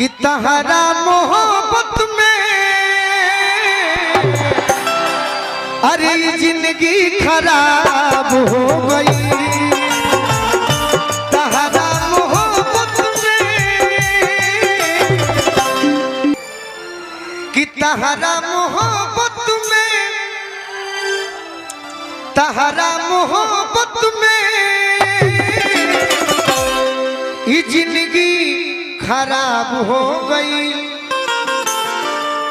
कि तहरा मोहब्बत में अरे जिंदगी खराब हो गई। तहरा मोहब्बत में कि तहरा मोहब्बत में तहरा मोहब्बत में ये जिंदगी खराब हो गई।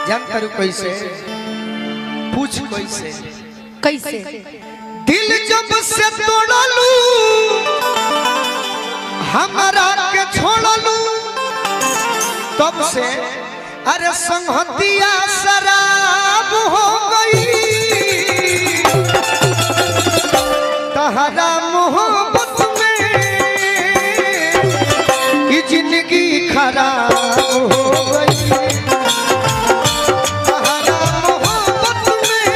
जान करू कैसे? पूछ कैसे? कैसे? दिल जब से तोड़लू हमारा के छोड़लू तब से अरे संगतिया शराब हो गई। तहरा मोहब्बत में ये जिंदगी खराब हो गई। तहरा मोहब्बत में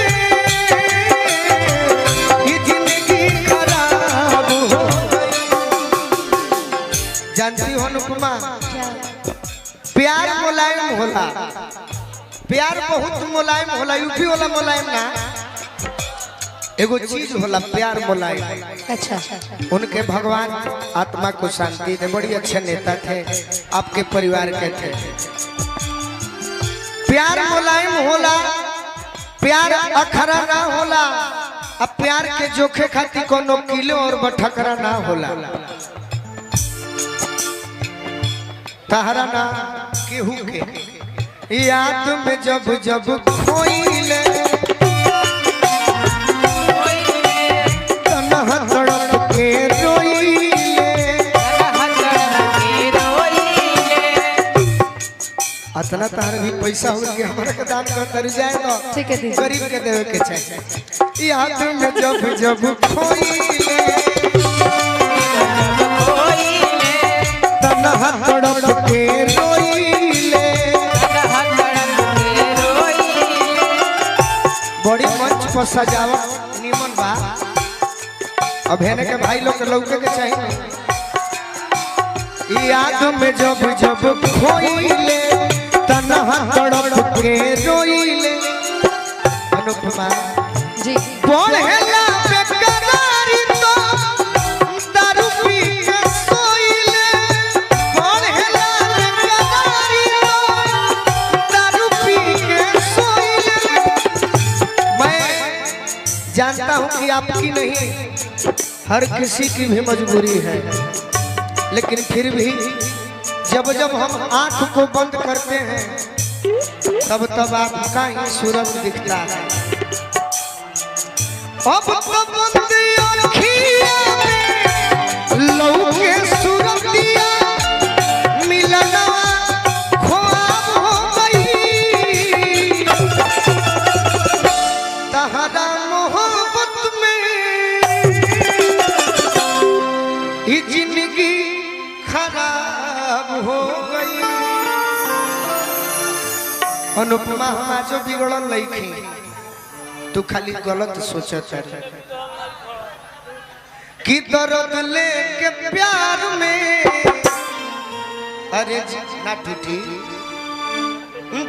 ये जिंदगी खराब हो गई। जानती हो अनुपमा, प्यार मुलायम होला, प्यार बहुत मुलायम होला। यूपी वाला मुलायम ना, एगो चीज होला प्यार मुलायम। अच्छा। उनके भगवान आत्मा को शांति दे, बड़ी अच्छे नेता थे, आपके परिवार के थे। प्यार मुलायम होला, प्यार अखरा ना होला। अब प्यार के जोखे खाती कोनो किलो और बठकरा ना होला। तहरा ना केहू के याद में जब जब खोइले तन्हा तड़प के रोइले। अतना तार भी पैसा हो गया हमारे के दान कर जाए तो ठीक है, गरीब के देवे के चाहिए। याद में जब जब खोइले तन्हा तड़प के रोइले। बड़ी मंच पर सजावट निमन बा। अब हेने के भाई लोग के लौके के चाहिए। याद में जब जब खोइले तन्हा तड़प के रोइले। अनुपमा जी, पढ़ेला बेकरारी तो दारू पी के सोइले। पढ़ेला बेकरारी तो दारू पी के सोइले। मैं जानता हूँ कि आपकी नहीं, हर किसी की भी मजबूरी है, लेकिन फिर भी जब जब हम आंख को बंद करते हैं तब तब आपका ही सूरज दिखता है। अब तो बंदी आँखिया में लौके सूरतिया मिलना ख्वाब हो गई। तहरा मोहब्बत में ये जिंदगी खराब हो गई। अनुपमा हम आज बिगड़ल लईखी, तू खाली गलत सोचत है कि दर्द लेके प्यार में अरे ना टूटी।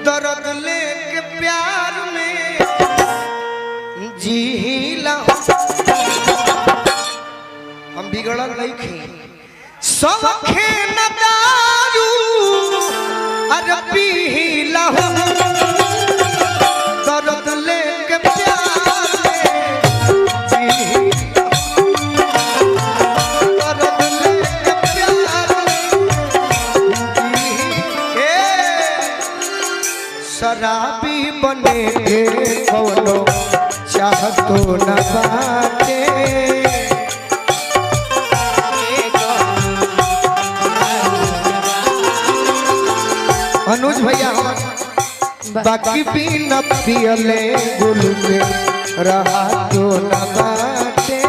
दर्द लेके प्यार में जीला हम बिगड़ल लईखी। सौखे न दारू अरे पीला हो। दर्द लेके प्यार में दर्द लेके प्यार में शराबी बने कौनो चाहतो न बाटे। अनुज भैया बाकी भी न पियले गुल में रहा तो न बाटे।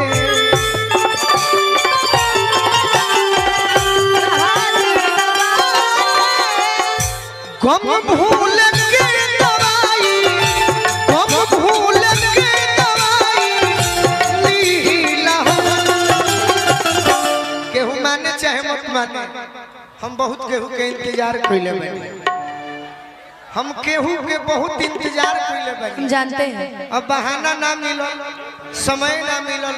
गम भूल के दवाई, गम भूल के दवाई लीला। केहू माने चाहे मत माने, हम बहुत केहू के इंतजार कइले बानी, हम केहू के बहुत इंतजार कइले हम बानी। जानते हैं। अब बहाना ना मिलल, समय ना मिलल,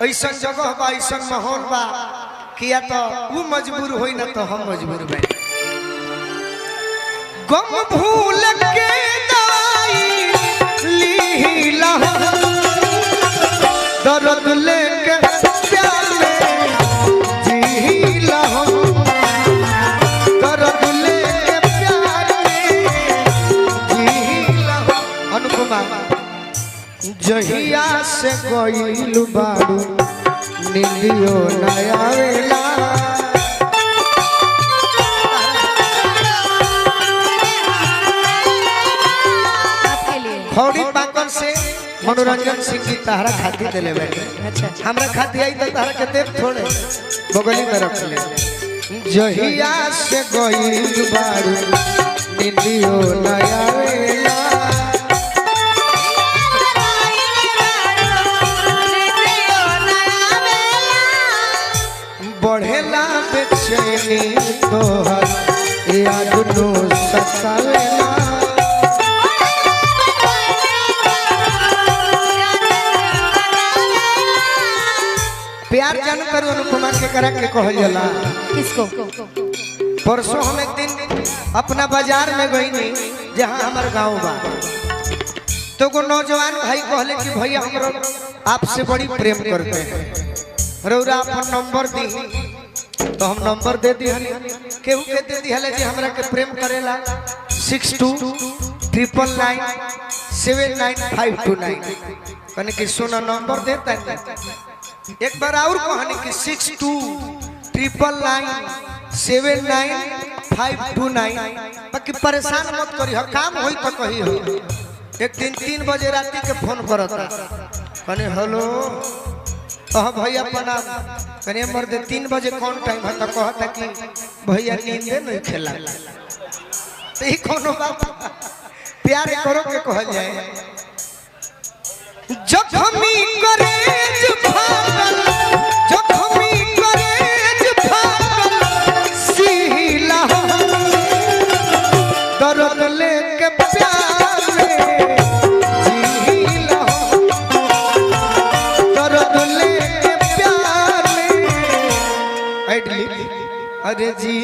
ऐसा जगह बा, ऐसा माहौल बा किया तो वो मजबूर होई ना तो हम मजबूर बानी। गम भूल के दवाई लीला, दर्द लेके प्यार में जीला, दर्द लेके प्यार में जीला। अनुपमा जहिया से गइल बारू नीलियो नया वेला, आपके लिए। खौड़ी पाकन से मनोरंजन सिंह की तहरा खाती दिले बैठे, अच्छा हमरा खाती आई तो तहरा के देव थोड़े बगली में रख ले। जहिया से गइल बारू नीलियो नया वेला, बढ़ेला बेचैनी तोहर याद नो सतावेला। प्यार जान करू अनुपमा के करा के कहल जाला। किसको? परसों हम एक दिन अपना बाजार में गईनी जहाँ हमार गांव बा, तो को नौजवान भाई कहले कि भैया हमरो आपसे बड़ी प्रेम करते हैं, रौरा अपन नंबर दी, तो हम नंबर दे दी। केहू के दे दिहले जी हमरा के प्रेम करेला 6299979529 कने कि सुना नंबर देता है। एक बार और कहानी कि 6299979529, बाकी परेशान मत करी, हर काम होई तो कही हो। एक दिन 3 बजे राती के फोन करता, कने हेलो भैया प्रणाम, कने मर दे 3 बजे कौन टाइम है, तो कहता कि भैया नींदे नहीं खेला। तो ही कोनो बात प्यार करो के कहल जाए। जखमी करेज फागल, जखमी करेज फागल सीला, दर्द लेके प्यार में जीला, दर्द लेके प्यार में अरे जी